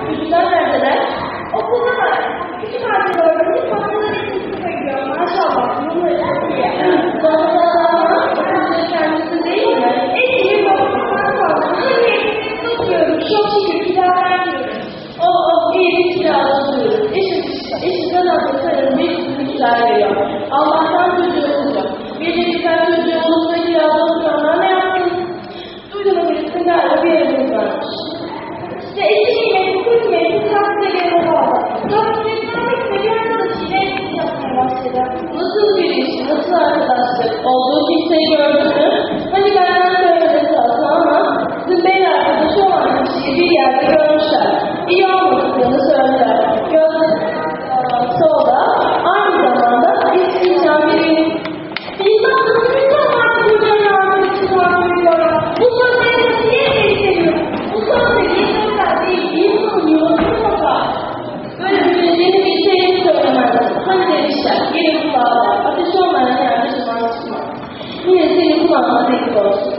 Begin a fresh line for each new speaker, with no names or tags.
Çocuklar neredeler? Okulda var. Küçük halde gördüğümüz patladan etkisi koyuyor. Maşallah. Bunları çok iyi. Zamanlar okulda kendisi değil mi? Eşimin babasından kaldı. Hani tutuyorum. Çok şükür kira vermiyorum. İyi bir kira alıyoruz. Eşimden aldığı karım bir sürü kira veriyor. Allah'tan çocuğu olacak. Bir de güzel çocuğu olursa kirada oturanlar ne yaptın? Duyduğuma birisi galiba bir evimiz varmış. İşte eşimin yemeği, kız yemeği, taksiye gelene bağlı. Taksiye gelmekle bir arkadaşıyla evlilik yapmaya başladı. Nasıl bir iş, nasıl arkadaşlık? Olduğu kimseyi gördün mü? Hani benden söylemesi hata ama bizim bey arkadaşı olan kişiyi bir yerde görmüşler. İyi olmadıklarını söylediler. Solda aynı zamanda eski insan birinin İnsanların insanlar kocanın arkadaşı var. Bu sözleri niye istemiyor? Bu sözleri insanlar değil, insanın yolunu var. Böyle düşüneceğini bir şeyini söylemez. Hani demişler, gelin kulağa, ateş olmayan yerde şımartışma. Yine senin kulağına denk olsun.